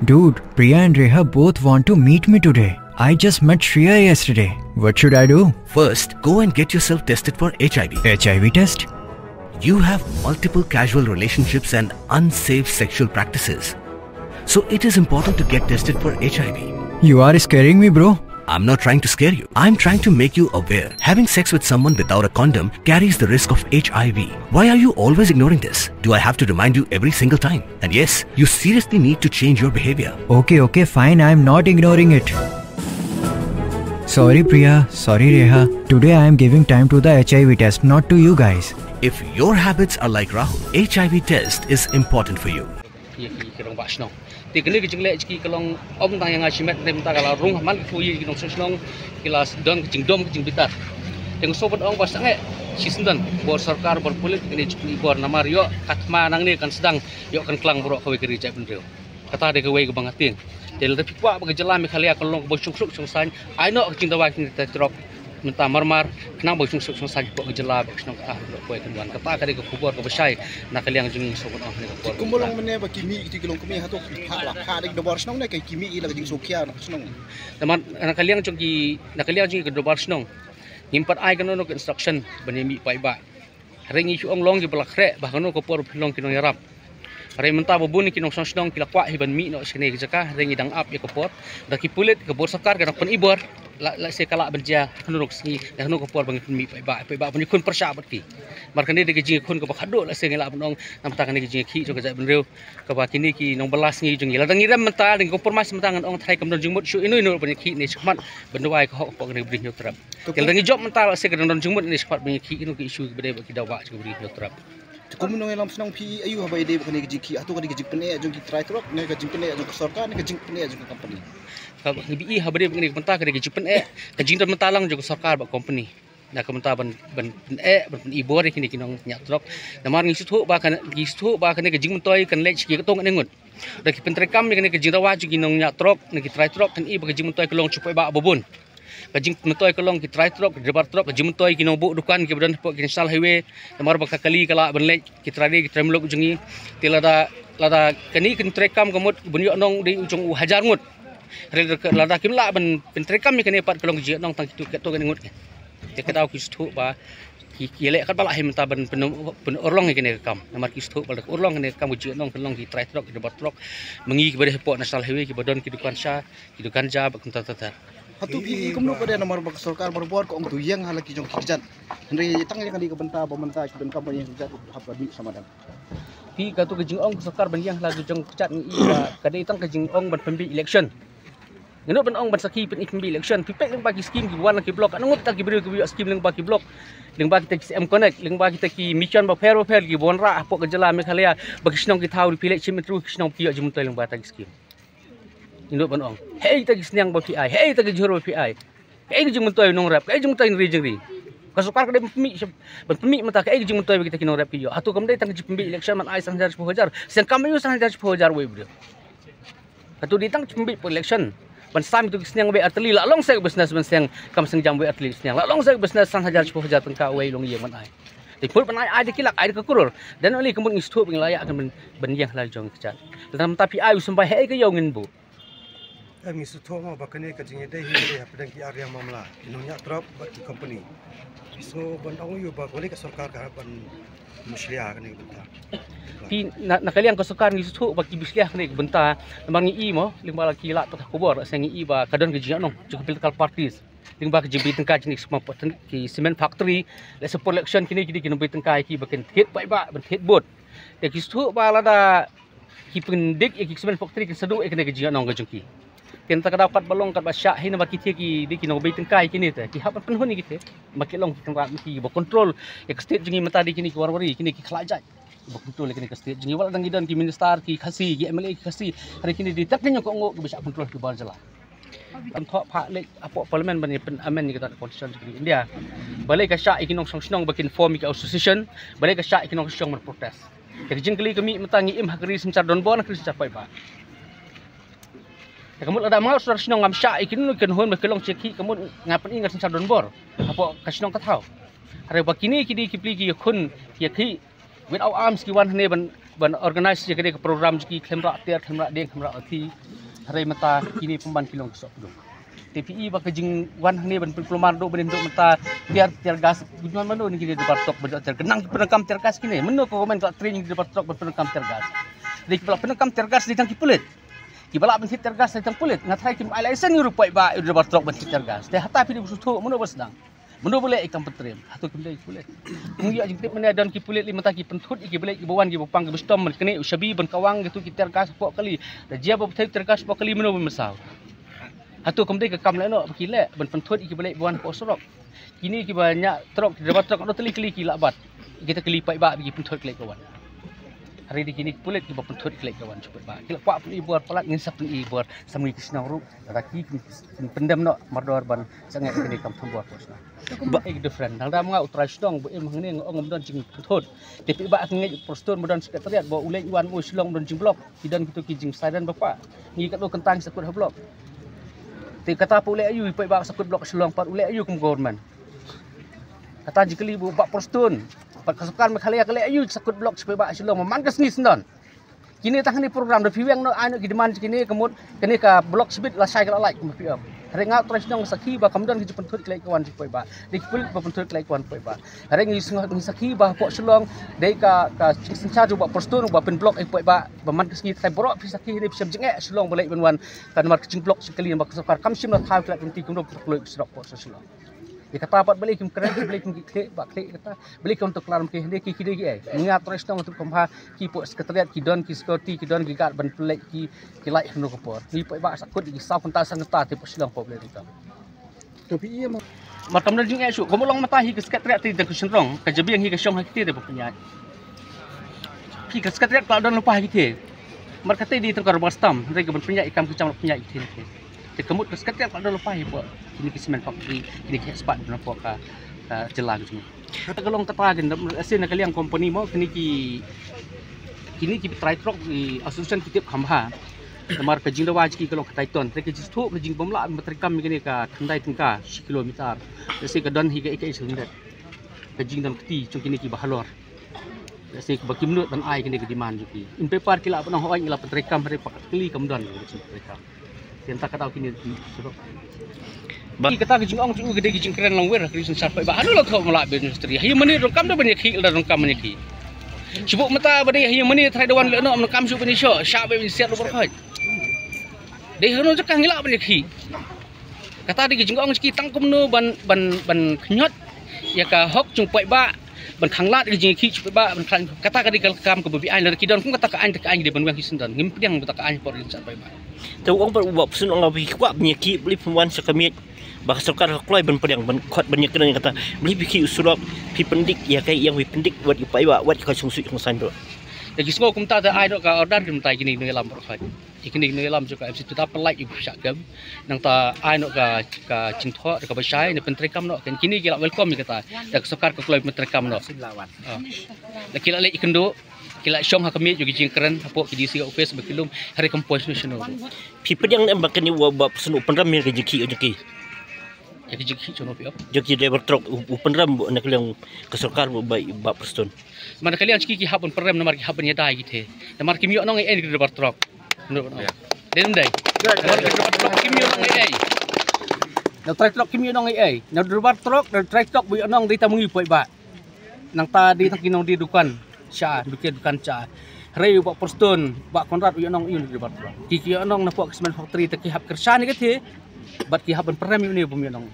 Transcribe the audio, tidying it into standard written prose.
Dude, Priya and Reha both want to meet me today. I just met Shreya yesterday. What should I do? First, go and get yourself tested for HIV. HIV test? You have multiple casual relationships and unsafe sexual practices. So it is important to get tested for HIV. You are scaring me, bro. I'm not trying to scare you. I'm trying to make you aware. Having sex with someone without a condom carries the risk of HIV. Why are you always ignoring this? Do I have to remind you every single time? And yes, you seriously need to change your behavior. Okay, fine. I'm not ignoring it. Sorry, Priya. Sorry, Reha. Today I am giving time to the HIV test, not to you guys. If your habits are like Rahul, HIV test is important for you. Thì cái này cái chứng lệ chỉ cái ông ta yang achimet nem ta kalau rung haman kui cái nông sản kelas dan cái chứng dom cái chứng bitar. Yang sobat ông bahasa nge season buat sarkar buat polit ini buat nama Rio katma nang ni kan sedang yo kan kelang buruk kau kerja bener. Kata ada kau ke bangating. Jadi tapi kuat bagi jalan mekalia kalau bos suk sungsan. I know cinta waktu kita drop minta marmar kenang bos suk sungsan buat jalan bos nang kau kan kata ada ke kubur ke besai nak kalian jeng sobat orang ni kubur. Kumulong mana bagi kimi itu kilong kami hatu hak ada dobar senong nak kimi lagi jeng sokia nak senong. Teman nak kalian jeng ke dobar senong. Himpat ai kan no instruction benemi pai-bai. Rengi su ong long ki belakre bahkan no kopor pilong kinong yarap. Hari mentah babun kinong senong kilakwa hiban mi no sini jaka rengi dang up ya kopor. Daki pulit kopor sakar kan pen ibor. La se kala berja kanuruk sini dah no kopor bang mi pai-bai punya kun persyabat ki. Markan dia jing kun ko bakado la se ngela benong nam tangan dia jing ki jo ka benreu ka ba kini ki nong belas ngi jing la dang ngiram mentah ding kopor mas mentangan ong thai kamdon jing mut su inu punya ki ni chmat benduai ko ko ni bring yotrap. Kel dang job mentah la se ka don jing mut ni chmat punya ki inu ki isu bede ki dawa ki bring yotrap. Kumu nong elam senong pi ayu habai de bukan ke jiki atau ke jiki pene jong ki try trok ne ke jing pene jong ke sarkar ne ke jing pene jong ke company. Ka bi habade bukan ke mentah ke jiki pene ke jing mentah lang jong ke sarkar ba company. Nak mentah ban ibor kini kinong nyak trok. Namar ngi suthu ba kan ke jing mentoi kan lech ki ketong nengut. Dak pentrekam ni ke jing rawa kinong nyak trok ne ki try trok kan i ba ke jing mentoi kelong cupai ba babun. Kajing mentoi kelong ki try trok debar trok kajing mentoi ki nobu dukan ki badan pok national highway namar bakal kali kala benlek ki trade ki tremlok jungi tilada kani kin trekam kamut bunyo nong di ujung hajar ngut lada kimla ben trekam ni kani pat kelong ji nong tang tu keto kan ngut ke kedau ki stu ba ki lek kat bala him ta ben orlong ki ne kam namar ki stu bal orlong ne kam ji nong kelong ki try trok ki debar trok mengi ki bade pok national highway ki badan ki dukan sha ki dukan ja bakam tata. Hatu pi kumno pada nomor bak sarkar berbuat ko ong tuyang halaki jong kijat. Henry tang yang kali ke benta pementa dan kampanye kijat hapa di samadan. Pi katu ke jing ong sarkar ban yang lagi jong kijat ni ba kadai tang ke jing ong ban pembi election. Ngeno ban ong ban saki pembi election pi pek leng bagi skim ki wan ki blok angut ta ki beri ki skim leng bagi blok. Leng bagi ta ki M connect leng bagi ta ki mission ba fair ki bonra apok ke jela mekhalia bagi snong ki thau di pilek chimetru snong pi jum toy leng ba ta ki skim. Induk banong, hei tagi senyang bapi ai, hei tagi juru bapi ai, hei jeng mentoi nong rap, hei jeng mentoi ngeri jeng ri. Kasukar kadai pemik mata, hei jeng mentoi kita kinong rap piyo. Hatu kemudian tang pemik election man ai 110,000, siang kami yo 110,000 wei bro. Hatu ditang pemik election, ban sam itu senyang wei atli la long saya business ban siang kam seng jam wei atli senyang la long saya business 110,000 tengka wei long ye man ai. Dipul ban ai dikilak ai kekurur dan oli kemun ngistu penglayak akan ben yang la jong kecat. Dalam tapi ai sampai hei ke yo ngin bu. Kami sudah mau bakane kajing ide hingga pedang ki area mamla inonya drop bagi company so bandang yu ba boleh ke sarkar ka ban musliah kan benta pi nak kalian ke sarkar ni sudah bagi musliah kan benta mangi i mo lima laki la tak kubur sengi i ba kadon ke jino cukup political parties lima ke jibi tengka jenis semua poten ki cement factory le support election kini kini tengka ki baken hit ba ben hit boat de ki sudah ba lada ki pendik ki cement factory ki sedu ke jino ke jengki Tenta dapat balong kat basyak hina baki ki di kino bei tengkai kini te ki hap penhun ni kita baki long tengrak ki bo control ya state jengi mata di kini ki war-wari kini ki khlajai bo control kini ke state jengi wala dang gidan ki minister ki khasi ki MLA ki khasi hari kini di tak nyo ko ngok bisa control ki bar jala am thok phak lek apok parliament ban pen amen ni kita constitution ki India balai ka syak ikinong song bakin form ki association balai ka syak ikinong song protest ke jengkeli kami metangi im hakri semcar don bon kri capai ba kamu ada mau sudah senang ngamsya ikin nu kan hon bekelong ceki kamu ngapain ingat sensar don bor apa kasinong katau hari bakini kidi kipli ki kun ki without arms ki wan ne ban ban organize je ke program ji klem rak tiar klem rak deng klem rak ati hari mata kini pemban kilong sok tu TPI ba kejing wan ni ban pelumar do ben do mata tiar gas gujuan mano ni kini debat tok ben tiar kenang penekam tiar gas kini meno ko komen tak training debat tok ben penekam tiar gas di kepala penekam tiar gas di tangki pulit kibala ben tiar gas di tang pulit ngatai kim ai license ni rupai ba debat tok ben tiar gas teh hata pi susu meno basdang meno boleh ikam petrim hatu kim dai pulit ngi ajing tip mena dan ki pulit lima taki pentut iki boleh ki bawan ki bopang ki bestom men kene usabi ben kawang gitu ki tiar gas pok kali da dia ba tiar gas pok kali meno mesau hatu kemudian ke kam leno bekile ben pentut iki boleh bawan pok sorok kini ki banyak truk debat truk no teli kili labat kita kelipai ba bagi pentut kelek kawan hari di kini pulit ki pentut kelek kawan cepat ba kila pak puli buat pelat ngin sap ni buat samui kisna ru raki pendam no mardor ban sangat kini kam buat posna ba ek different dal da mga utrai stong bo em hangni ngom don jing pentut tapi ba ngi prostor modon sekretariat bo ulai wan mo silong don jing blok kidan kitu ki jing siren bapa ngi kat lo kentang sakut blok ti kata pulai ayu pai ba sakut blok silong pat ulai ayu kum government kata jikali bu bak prostun pat kasukan makhalia kali ayu sakut blok supaya bak silong memangkas ni sendon kini tang ni program de piwang no anu ki demand kini kemud kini ka blok sebit la sai kala like kum piam hari ngau terus dong sakhi ba kamdan ki pentut kelai kawan supaya ba di kulit ba pentut kelai kawan supaya ba hari ngi sakhi ba pok silong dei ka sencha ju bak prostun ba pen blok supaya ba memangkas ni tai borok pi sakhi ni pisam jenge silong boleh benwan kan mar kecing blok sekali ba kasukar kam sim la thau kelai tum ti kum do keloi serok pok silong dia kata apa balik kim keren balik kim klik bak klik kata balik untuk kelar mungkin dia ki dia ai ingat terus dong untuk kemha ki pok sekretariat ki don ki security ki don ki kat ban pelek ki like no kopor ni pok bak sakut ki sau pentas sangta te pok silang pok boleh kita Tapi iya matam dan jing ai su komolong mata hi ke sekretariat ti ku senrong ka jabi yang hi ke syong ha ki te punya ki ke sekretariat kalau don lupa ki te mar kata di tengkar bastam rega ban punya ikam kecam punya ki te kemut ke sekretariat kalau lupa hi pok kini kismen factory kini kespat dengan pok ka jelah gitu. Kalau kata kan asin nak liang company mau kini ki try truck di association kitip khamha. Kamar ke jing dawaj ki kalau kata ton, tapi jitu ke jing bomla metrikam kini ka tandai tingka 10 kilometer. Jadi ke don higa ikai sundet. Ke jing dan keti cung kini ki bahalor. Jadi ke bagi menut dan ai kini ke demand juki. In paper kila apa nang hoai ngila petrikam hari pakat keli kamdon gitu petrikam. Tienta kata kini suruh Bagi kata ke jingong tu gede jing keren long wer krisun sarpai ba anu lo thau mala be industri hi mani rongkam da banyak khil da rongkam banyak ki sibuk mata bade hi mani thai dawan le no am kam su bani sho sha be siat lo berkhaj de hono jakang ngila banyak ki kata di jingong ki tangkum no ban khnyot ya ka hok chung pai ba ban khanglat ke jing ki chupai ba ban kata ka di kam ke BBI le ki don kum kata ka an di ban wang ki sendan ngim piang kata ka an por sarpai ba tu orang buat pesun orang lebih kuat penyakit beli pembuan sekamit bahasa sekar kloi ban pedang ban kuat banyak kena kata beli biki usulap pi pendik ya kai yang pi pendik buat ipai buat ka sungsui sungsan do jadi semua kum ta da ai do ka order kum tai kini ngelam berkhaj ikini ngelam juga MC tu ta pelai ibu syakam nang ta ai no ka jingtho ka basai ne pentrikam no kan kini kila welcome kata da sekar ka kloi pentrikam no lawan kila le ikendo kila syong hakami juga jing keren apok ki disi office bekilum hari kompos nasional pi pedang em bakani wa buat pesun penram mir rezeki ya rezeki cono pio joki driver truck penram nak yang keserkar baik bab perston mana kalian ki habon perem namar ki habon ya dai gite namar ki miok nong ai di driver truck menurut den dai driver truck ki miok nong ai na driver truck ki miok nong ai na driver truck bu nong di tamungi poi ba nang ta di tang kinong di dukan sya bikin dukan cha rei bak perston bak konrad u nong yun driver truck ki nong na pok semen factory te ki hab kersa ni ke bat ki haban perem ni bumi nong